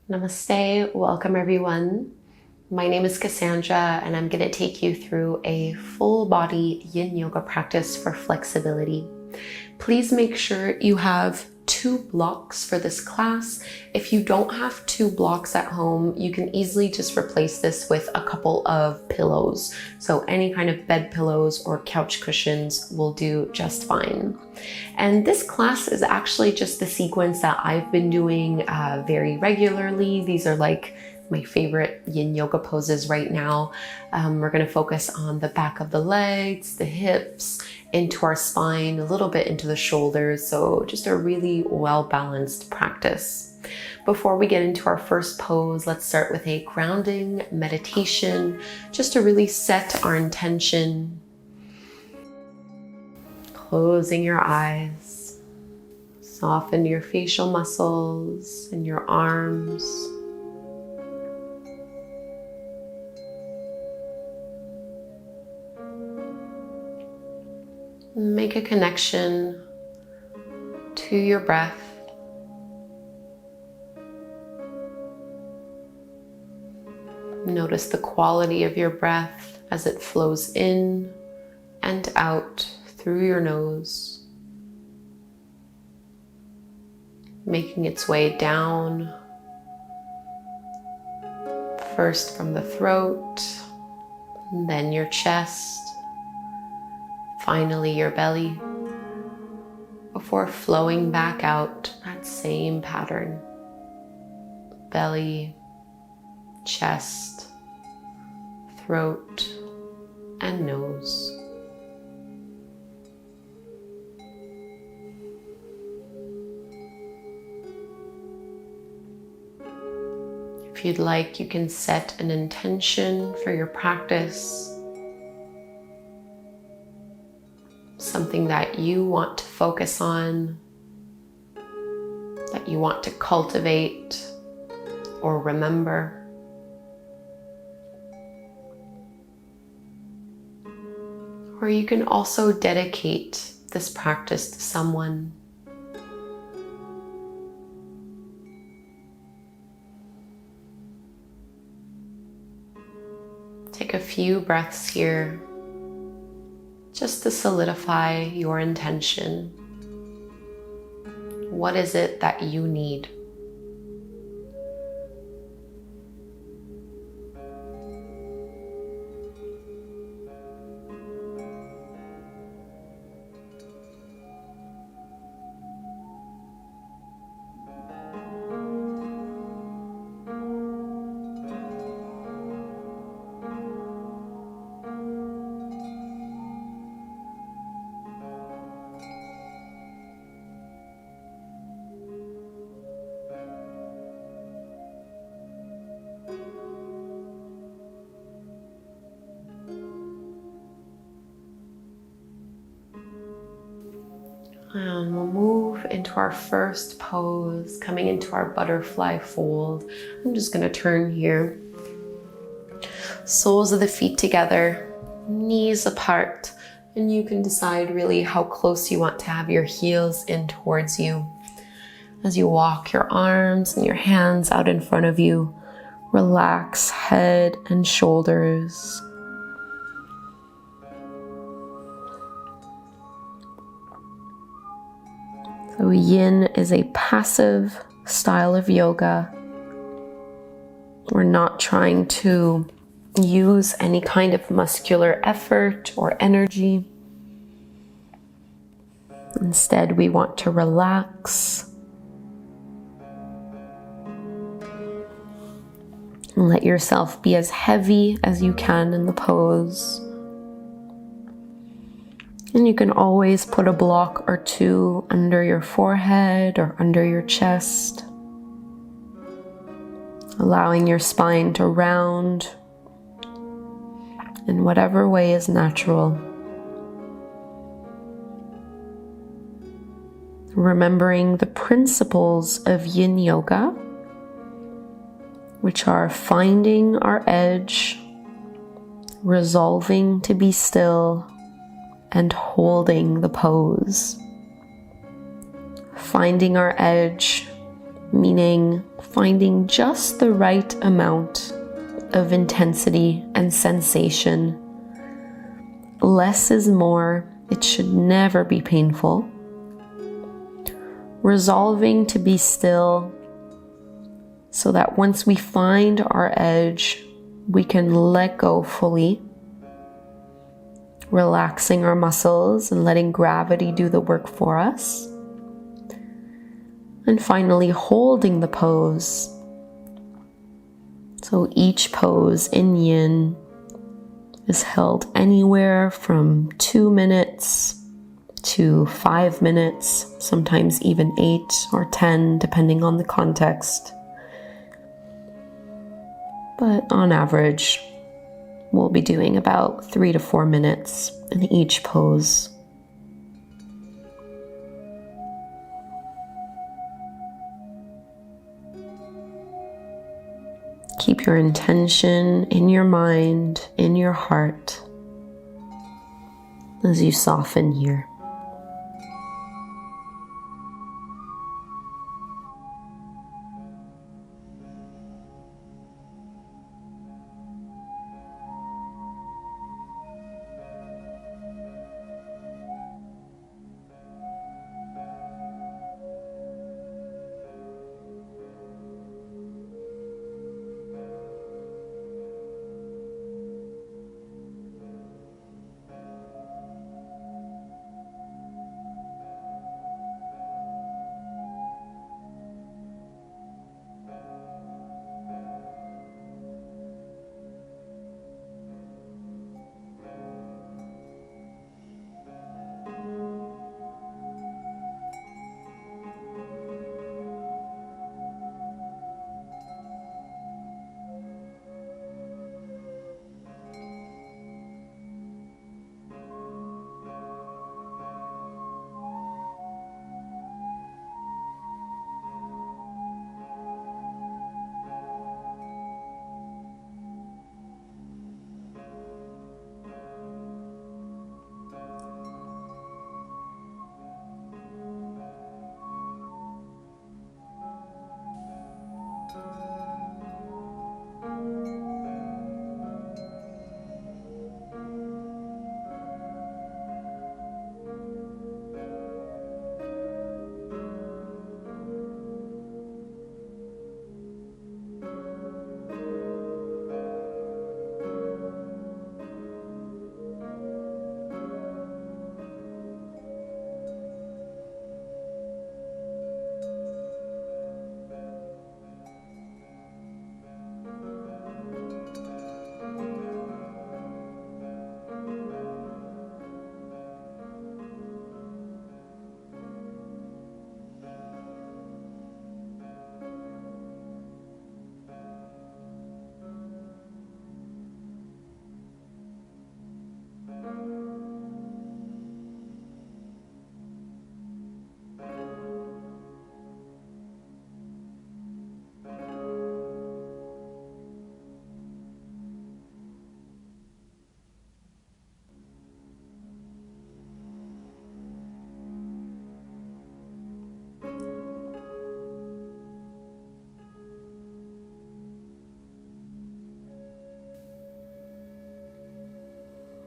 Namaste, welcome everyone. My name is Kassandra and I'm going to take you through a full body Yin Yoga practice for flexibility. Please make sure you have 2 blocks for this class. If you don't have 2 blocks at home, you can easily just replace this with a couple of pillows. So any kind of bed pillows or couch cushions will do just fine. And this class is actually just the sequence that I've been doing very regularly. These are like my favorite Yin Yoga poses right now. We're going to focus on the back of the legs, the hips, into our spine, a little bit into the shoulders. So just a really well-balanced practice. Before we get into our first pose, let's start with a grounding meditation, just to really set our intention. Closing your eyes, soften your facial muscles and your arms. Make a connection to your breath. Notice the quality of your breath as it flows in and out through your nose, making its way down, first from the throat, and then your chest, finally your belly, before flowing back out that same pattern. Belly, chest, throat, and nose. If you'd like, you can set an intention for your practice. Something that you want to focus on, that you want to cultivate or remember. Or you can also dedicate this practice to someone. Take a few breaths here, just to solidify your intention. What is it that you need? And we'll move into our first pose, coming into our butterfly fold. I'm just going to turn here. Soles of the feet together, knees apart, and you can decide really how close you want to have your heels in towards you. As you walk your arms and your hands out in front of you, relax head and shoulders. So Yin is a passive style of yoga. We're not trying to use any kind of muscular effort or energy. Instead, we want to relax and let yourself be as heavy as you can in the pose. And you can always put a block or 2 under your forehead or under your chest, allowing your spine to round in whatever way is natural. Remembering the principles of Yin Yoga, which are finding our edge, resolving to be still, and holding the pose. Finding our edge meaning finding just the right amount of intensity and sensation. Less is more. It should never be painful. Resolving to be still so that once we find our edge, we can let go fully, relaxing our muscles and letting gravity do the work for us. And finally, holding the pose. So each pose in Yin is held anywhere from 2 minutes to 5 minutes, sometimes even 8 or 10, depending on the context. But on average, we'll be doing about 3 to 4 minutes in each pose. Keep your intention in your mind, in your heart, as you soften here.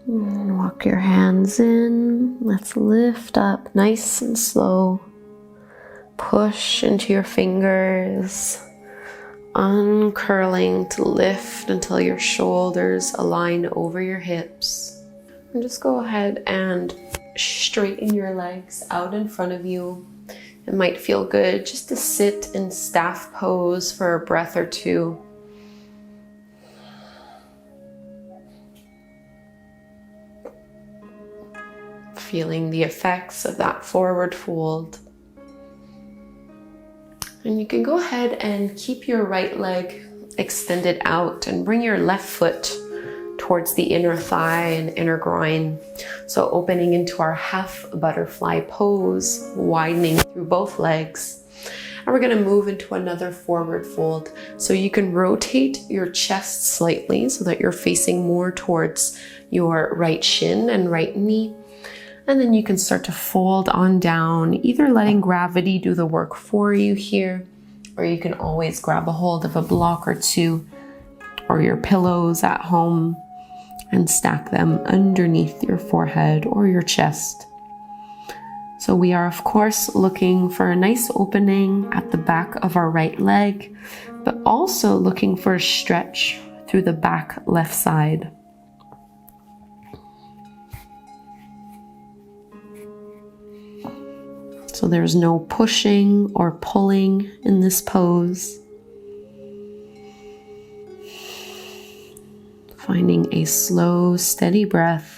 And walk your hands in. Let's lift up nice and slow. Push into your fingers, uncurling to lift until your shoulders align over your hips. And just go ahead and straighten your legs out in front of you. It might feel good just to sit in staff pose for a breath or two. Feeling the effects of that forward fold. And you can go ahead and keep your right leg extended out and bring your left foot towards the inner thigh and inner groin. So opening into our half butterfly pose, widening through both legs. And we're going to move into another forward fold. So you can rotate your chest slightly so that you're facing more towards your right shin and right knee. And then you can start to fold on down, either letting gravity do the work for you here, or you can always grab a hold of a block or two or your pillows at home and stack them underneath your forehead or your chest. So we are, of course, looking for a nice opening at the back of our right leg, but also looking for a stretch through the back left side. So there's no pushing or pulling in this pose. Finding a slow, steady breath.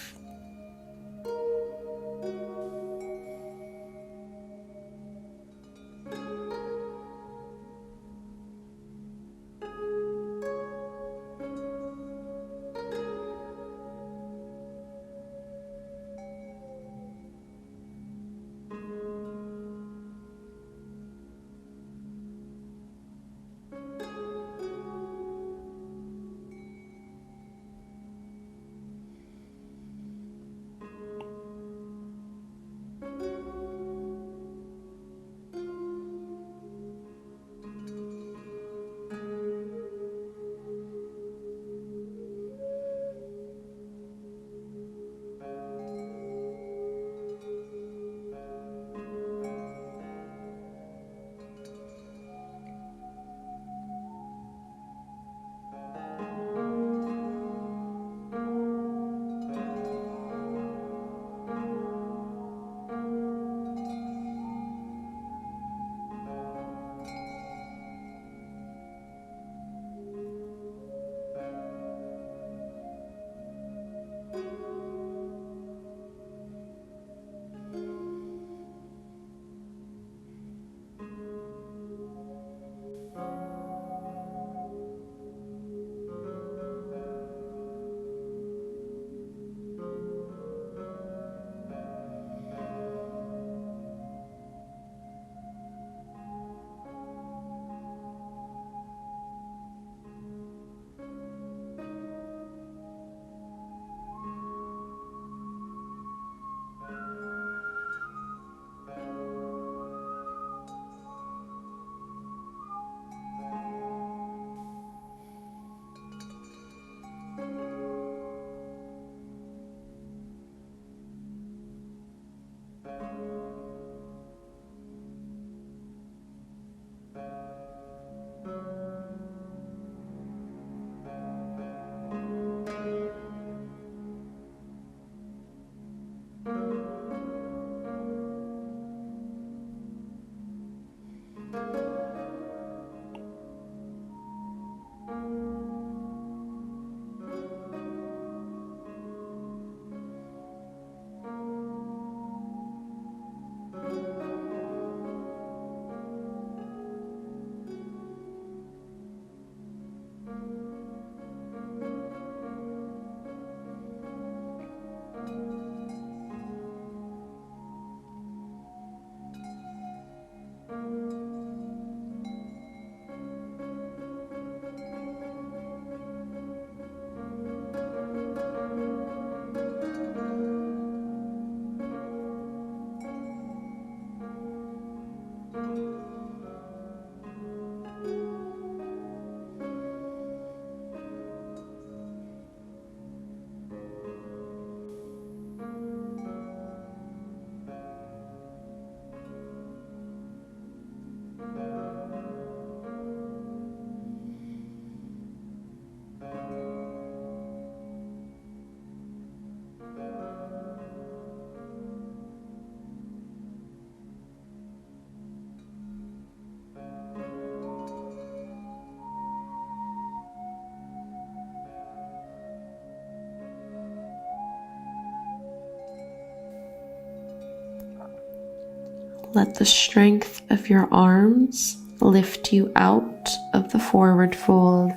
Let the strength of your arms lift you out of the forward fold.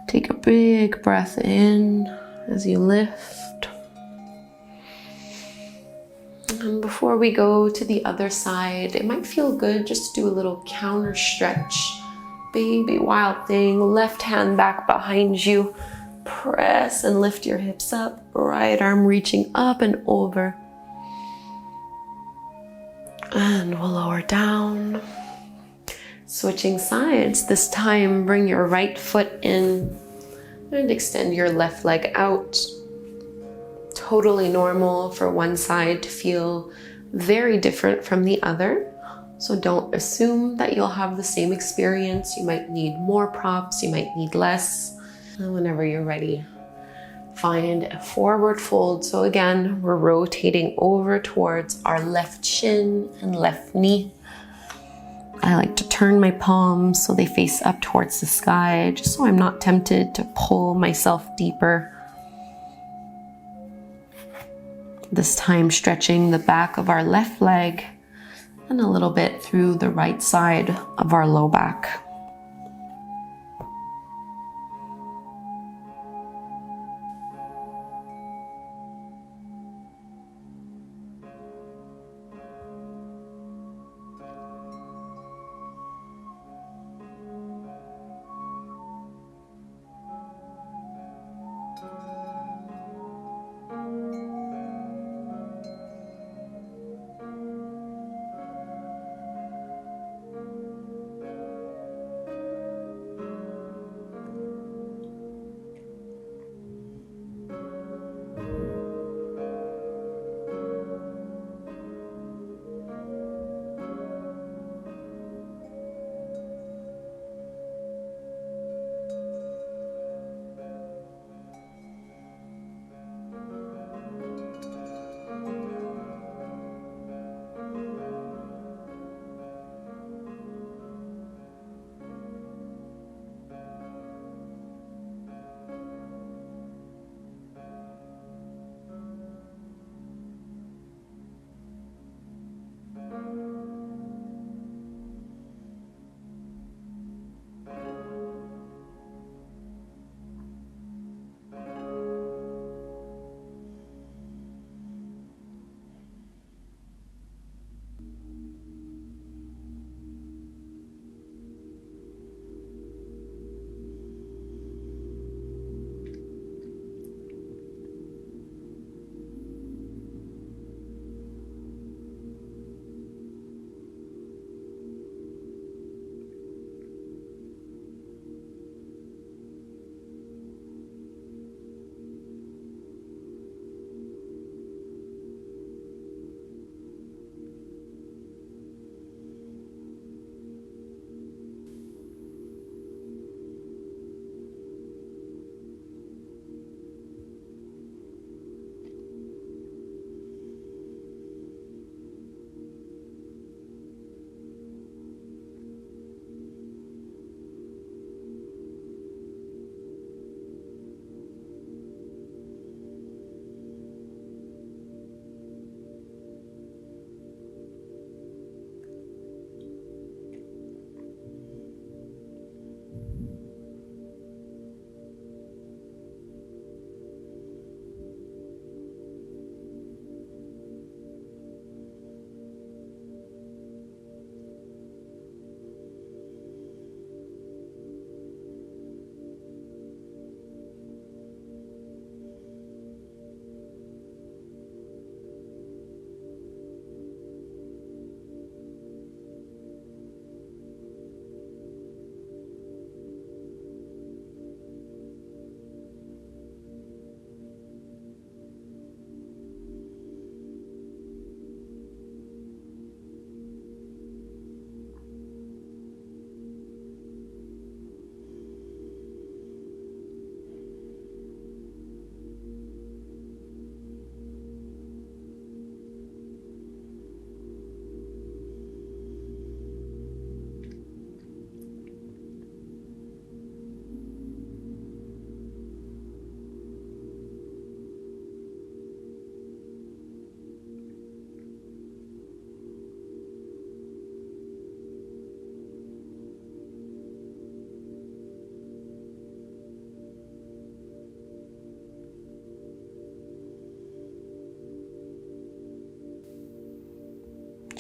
Take a big breath in as you lift. And before we go to the other side, it might feel good just to do a little counter stretch. Baby wild thing, left hand back behind you. Press and lift your hips up, right arm reaching up and over. And we'll lower down. Switching sides. This time, bring your right foot in and extend your left leg out. Totally normal for one side to feel very different from the other. So don't assume that you'll have the same experience. You might need more props, you might need less. And whenever you're ready, find a forward fold. So again, we're rotating over towards our left shin and left knee. I like to turn my palms so they face up towards the sky, just so I'm not tempted to pull myself deeper. This time stretching the back of our left leg and a little bit through the right side of our low back.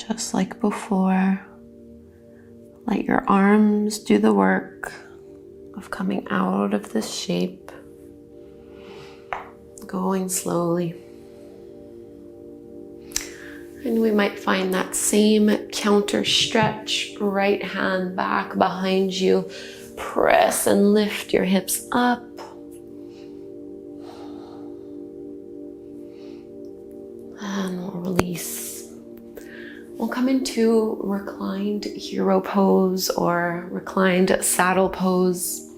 Just like before, let your arms do the work of coming out of this shape, going slowly. And we might find that same counter stretch, right hand back behind you. Press and lift your hips up. And we'll release. We'll come into reclined hero pose or reclined saddle pose.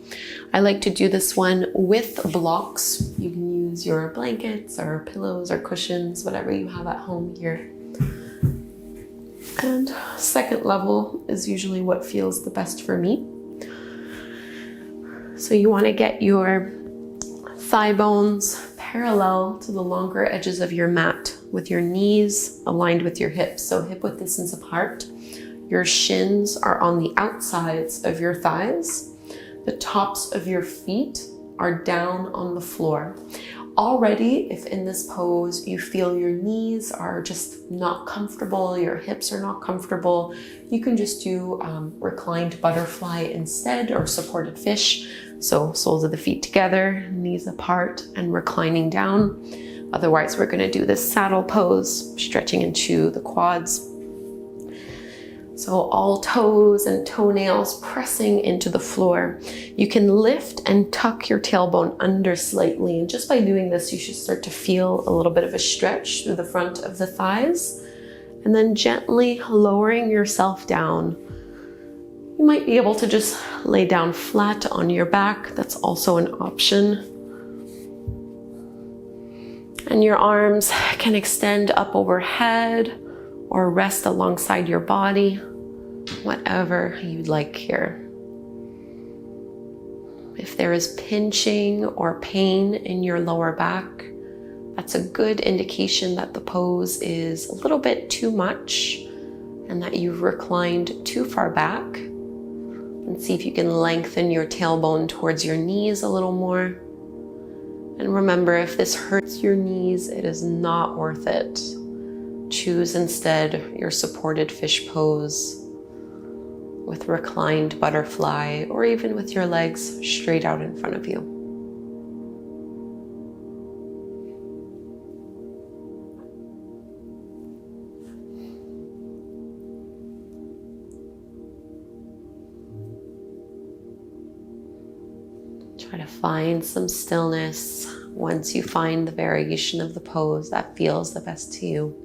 I like to do this one with blocks. You can use your blankets or pillows or cushions, whatever you have at home here. And second level is usually what feels the best for me. So you want to get your thigh bones parallel to the longer edges of your mat with your knees aligned with your hips. So hip width distance apart. Your shins are on the outsides of your thighs. The tops of your feet are down on the floor. Already, if in this pose you feel your knees are just not comfortable, your hips are not comfortable, you can just do reclined butterfly instead, or supported fish. So soles of the feet together, knees apart, and reclining down. Otherwise, we're gonna do this saddle pose, stretching into the quads. So all toes and toenails pressing into the floor. You can lift and tuck your tailbone under slightly. And just by doing this, you should start to feel a little bit of a stretch through the front of the thighs. And then gently lowering yourself down. You might be able to just lay down flat on your back. That's also an option. And your arms can extend up overhead or rest alongside your body, whatever you'd like here. If there is pinching or pain in your lower back, that's a good indication that the pose is a little bit too much and that you've reclined too far back. And see if you can lengthen your tailbone towards your knees a little more. And remember, if this hurts your knees, it is not worth it. Choose instead your supported fish pose with reclined butterfly, or even with your legs straight out in front of you. Try to find some stillness once you find the variation of the pose that feels the best to you.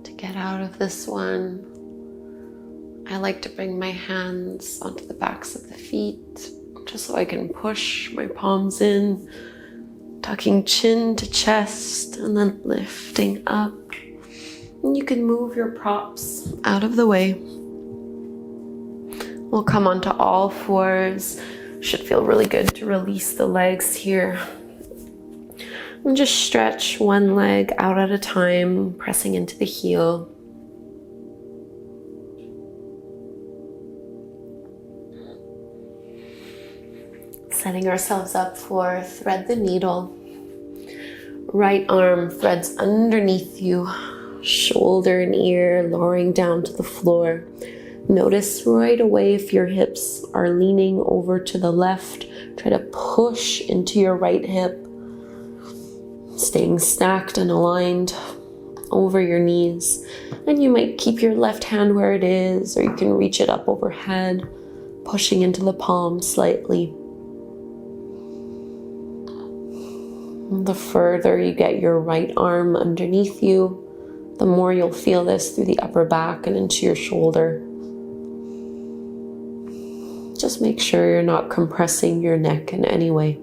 To get out of this one, I like to bring my hands onto the backs of the feet just so I can push my palms in, tucking chin to chest and then lifting up. And you can move your props out of the way. We'll come onto all fours. Should feel really good to release the legs here. And just stretch one leg out at a time, pressing into the heel. Setting ourselves up for thread the needle. Right arm threads underneath you, shoulder and ear lowering down to the floor. Notice right away if your hips are leaning over to the left. Try to push into your right hip, staying stacked and aligned over your knees. And you might keep your left hand where it is, or you can reach it up overhead, pushing into the palm slightly. The further you get your right arm underneath you, the more you'll feel this through the upper back and into your shoulder. Just make sure you're not compressing your neck in any way.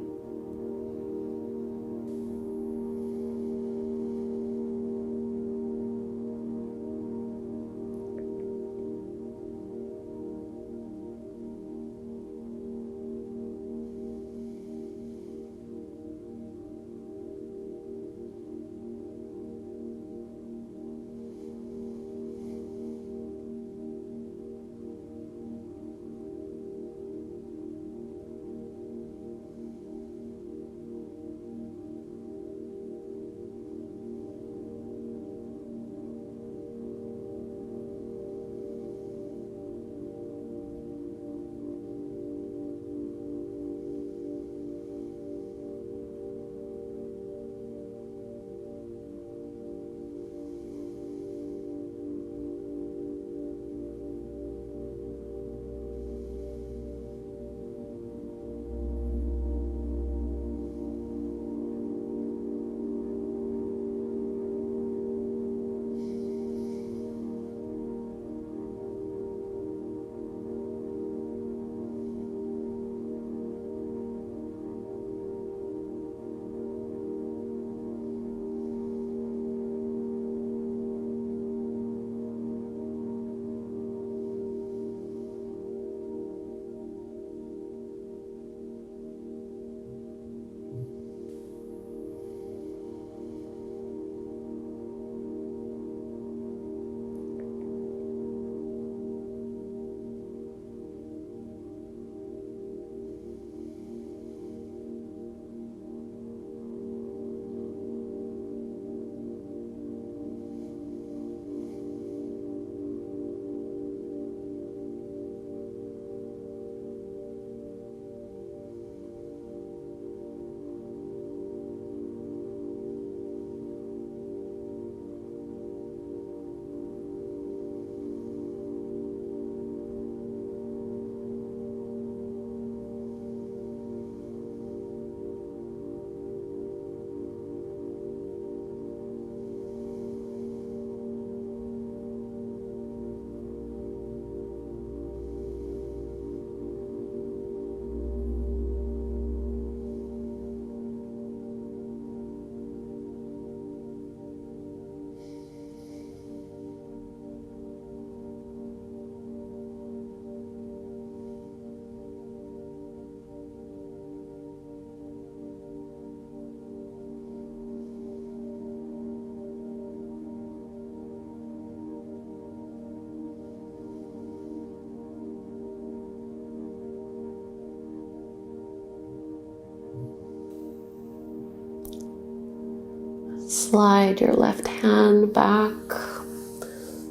Slide your left hand back,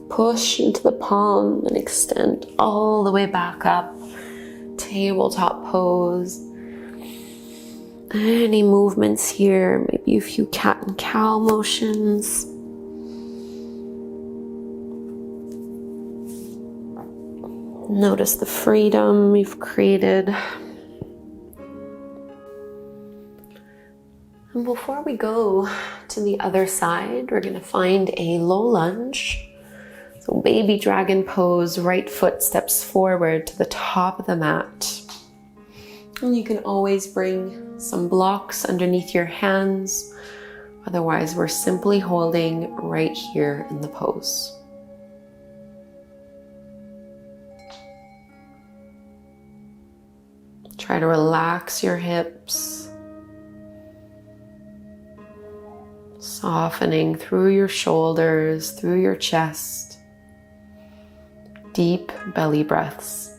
push into the palm and extend all the way back up. Tabletop pose. Any movements here, maybe a few cat and cow motions. Notice the freedom you've created. And before we go to to the other side. We're gonna find a low lunge. So baby dragon pose, right foot steps forward to the top of the mat. And you can always bring some blocks underneath your hands. Otherwise, we're simply holding right here in the pose. Try to relax your hips, softening through your shoulders, through your chest. Deep belly breaths.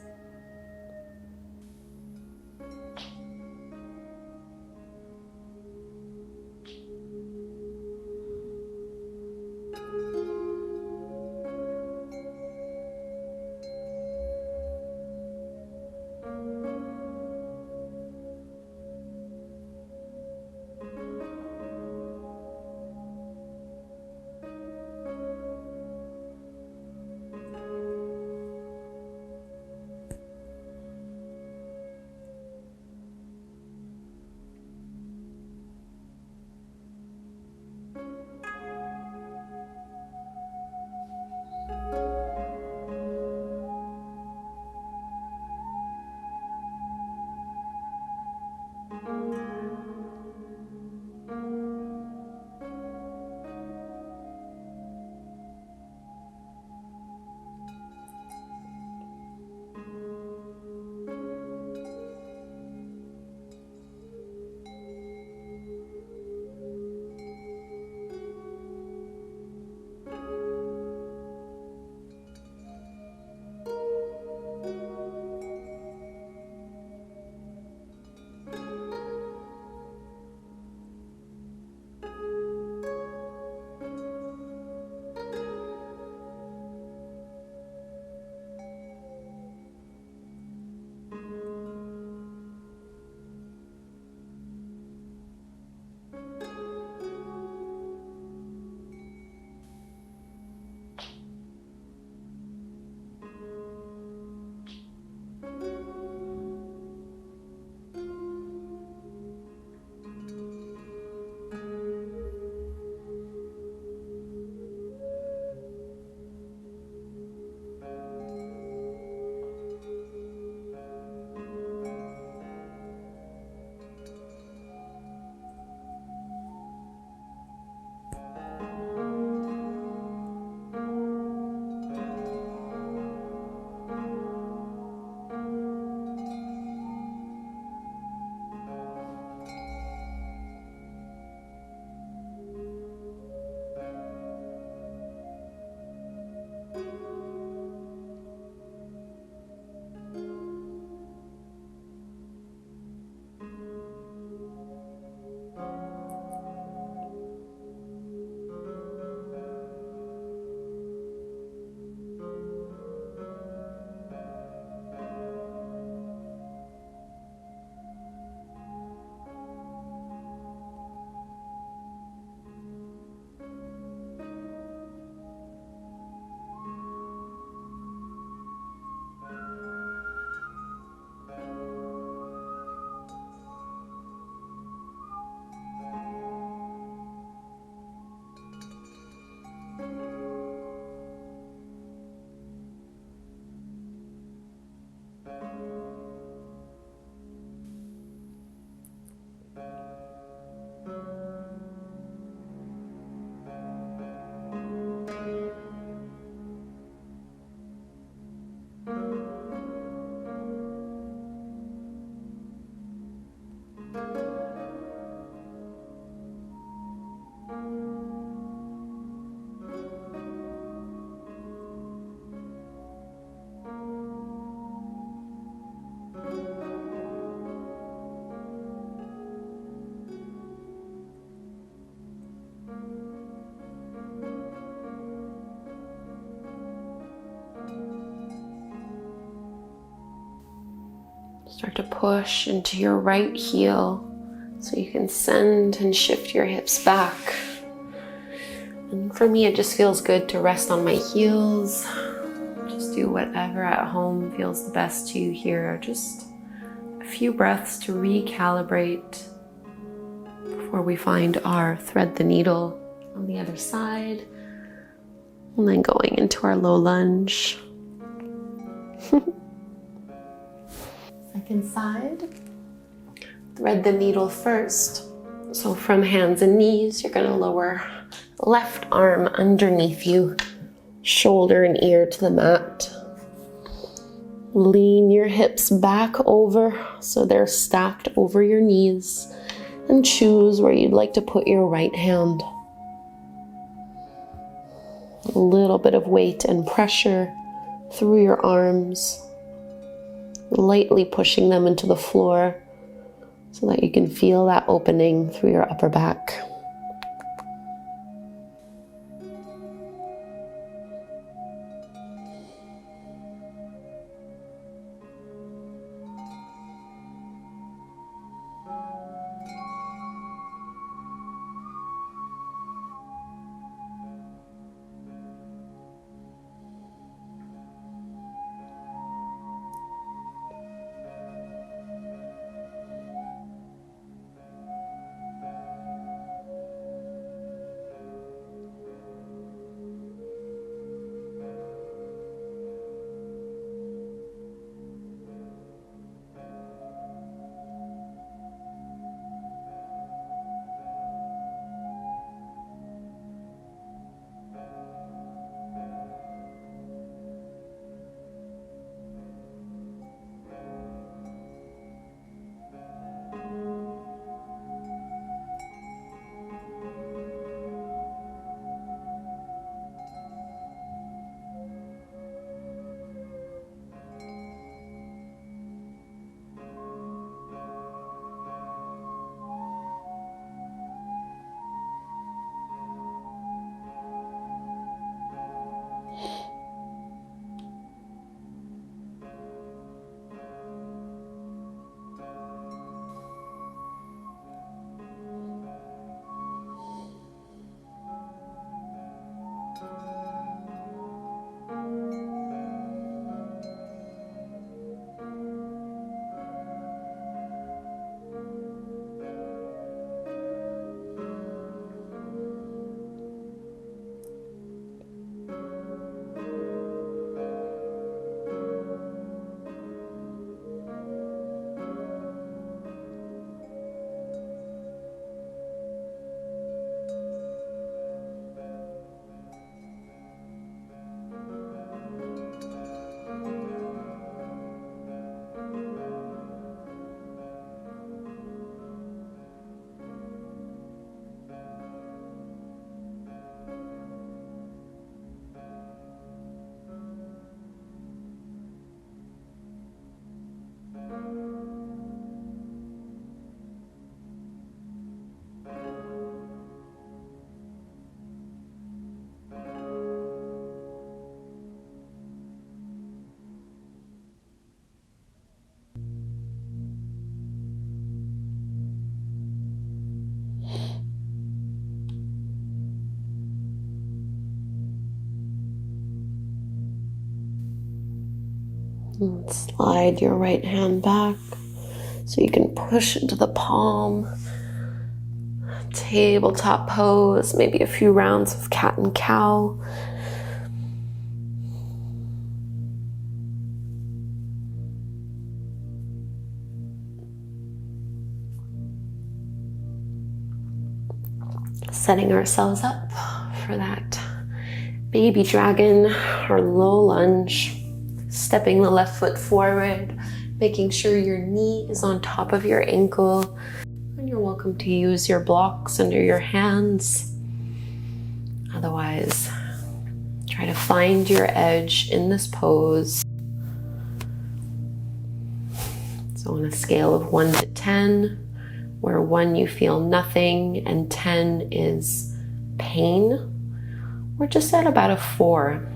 Start to push into your right heel so you can send and shift your hips back. And for me, it just feels good to rest on my heels. Just do whatever at home feels the best to you here. Just a few breaths to recalibrate before we find our thread the needle on the other side. And then going into our low lunge. Second side. Thread the needle first. So from hands and knees, you're going to lower left arm underneath you, shoulder and ear to the mat. Lean your hips back over so they're stacked over your knees, and choose where you'd like to put your right hand. A little bit of weight and pressure through your arms, lightly pushing them into the floor so that you can feel that opening through your upper back. And slide your right hand back so you can push into the palm. Tabletop pose, maybe a few rounds of cat and cow. Setting ourselves up for that baby dragon or low lunge. Stepping the left foot forward, making sure your knee is on top of your ankle. And you're welcome to use your blocks under your hands. Otherwise, try to find your edge in this pose. So on a scale of 1 to 10, where 1 you feel nothing and 10 is pain, we're just at about a 4.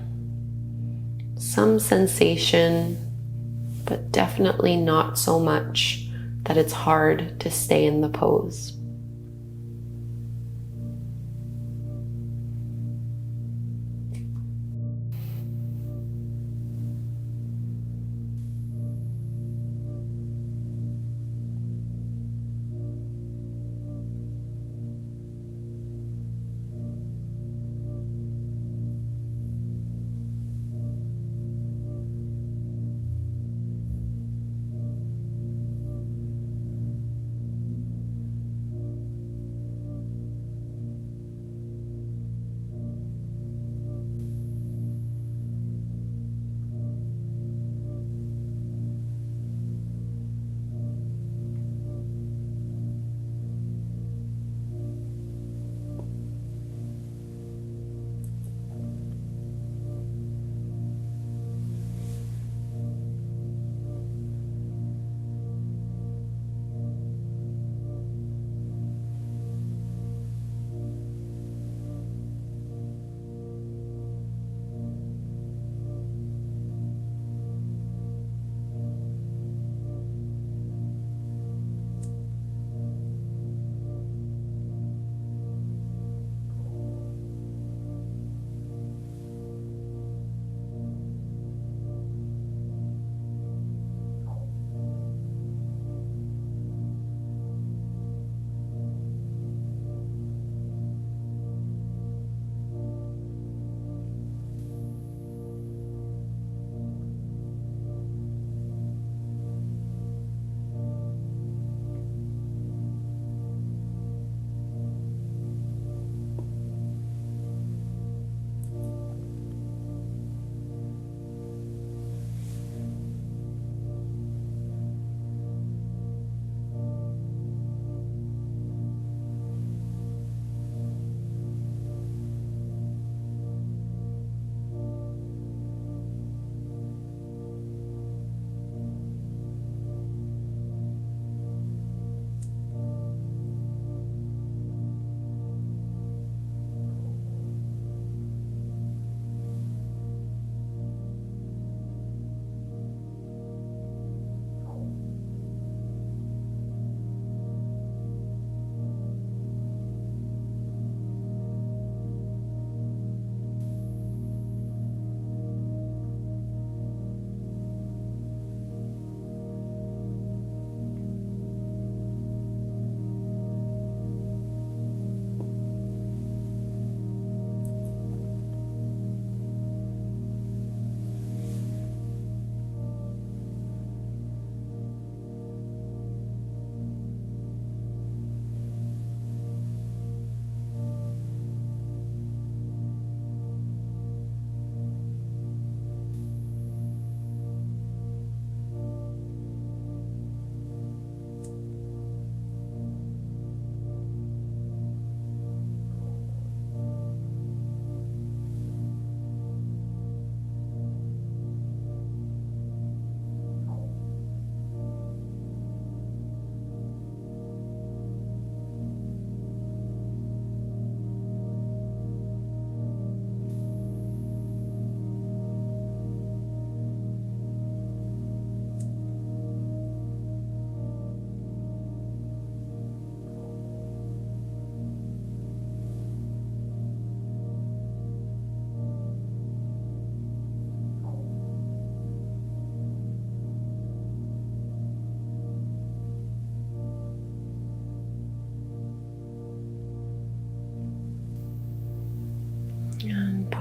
Some sensation, but definitely not so much that it's hard to stay in the pose.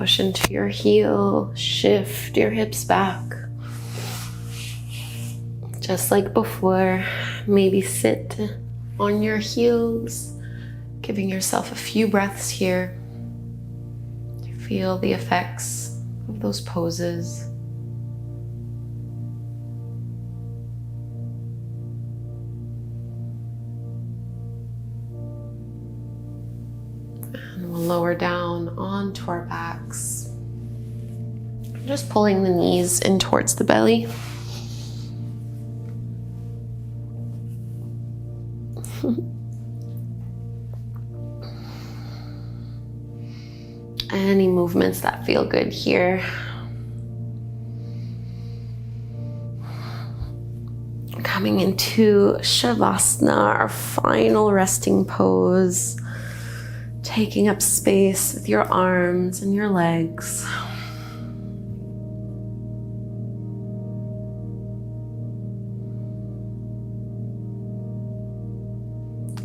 push into your heel, shift your hips back. Just like before, maybe sit on your heels, giving yourself a few breaths here. Feel the effects of those poses. And we'll lower down onto our backs. Just pulling the knees in towards the belly. Any movements that feel good here. Coming into Shavasana, our final resting pose. Taking up space with your arms and your legs.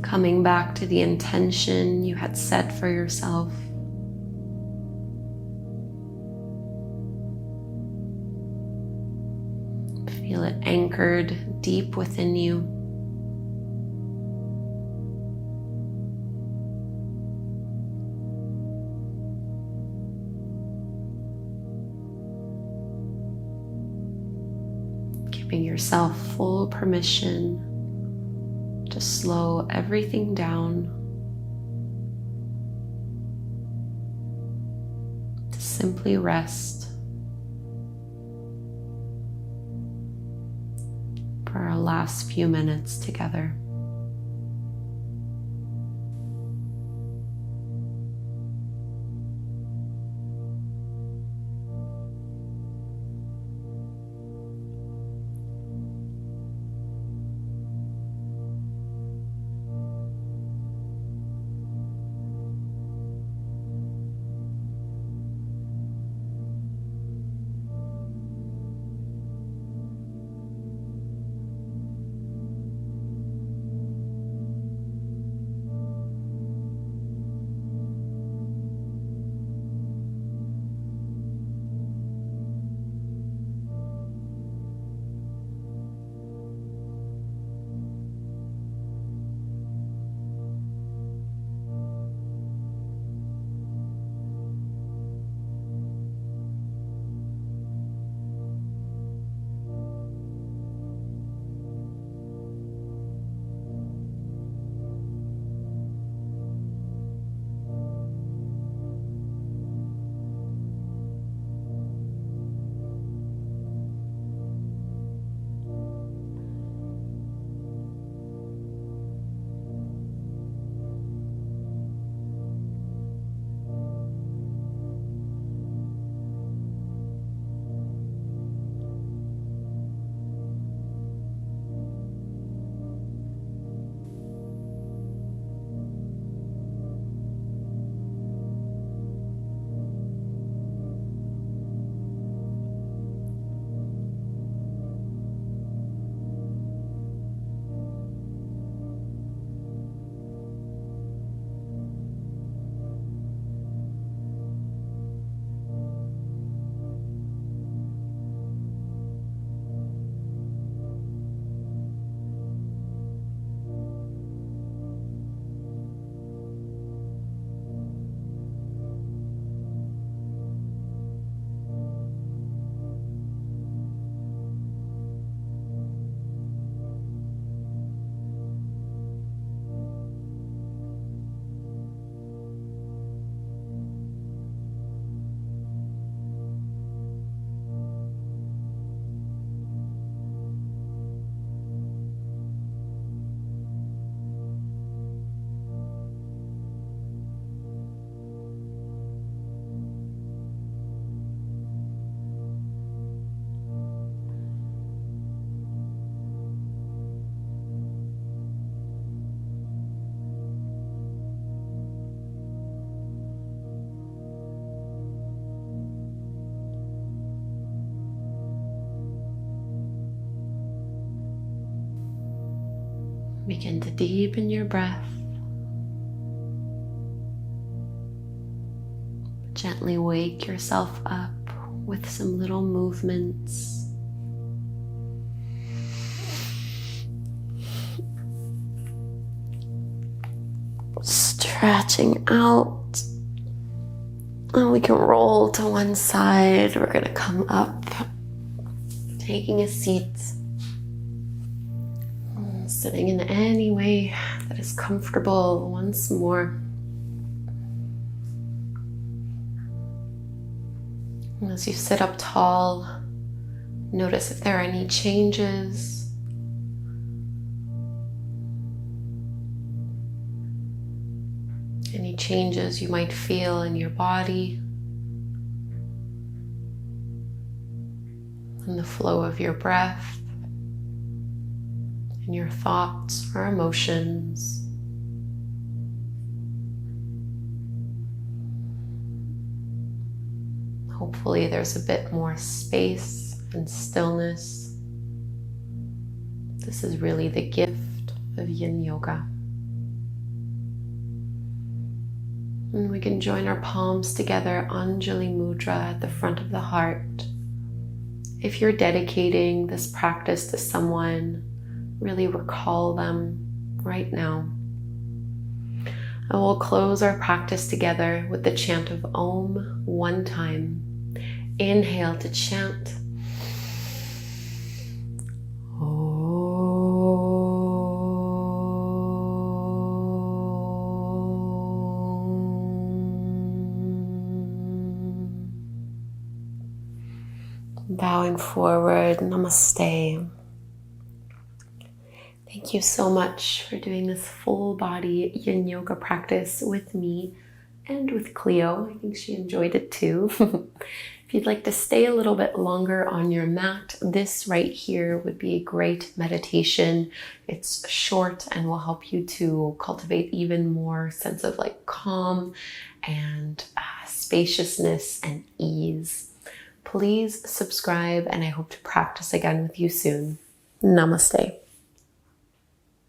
Coming back to the intention you had set for yourself. Feel it anchored deep within you. Giving yourself full permission to slow everything down, to simply rest for our last few minutes together. Begin to deepen your breath. Gently wake yourself up with some little movements. Stretching out. And we can roll to one side. We're gonna come up, taking a seat. Sitting in any way that is comfortable once more. And as you sit up tall, notice if there are any changes. Any changes you might feel in your body. And the flow of your breath. And your thoughts or emotions. Hopefully there's a bit more space and stillness. This is really the gift of Yin Yoga. And we can join our palms together, Anjali Mudra at the front of the heart. If you're dedicating this practice to someone, really recall them right now. And we'll close our practice together with the chant of Om one time. Inhale to chant. Bowing forward, namaste. Thank you so much for doing this full body Yin Yoga practice with me and with Cleo. I think she enjoyed it too. If you'd like to stay a little bit longer on your mat, this right here would be a great meditation. It's short and will help you to cultivate even more sense of like calm and spaciousness and ease. Please subscribe, and I hope to practice again with you soon. Namaste.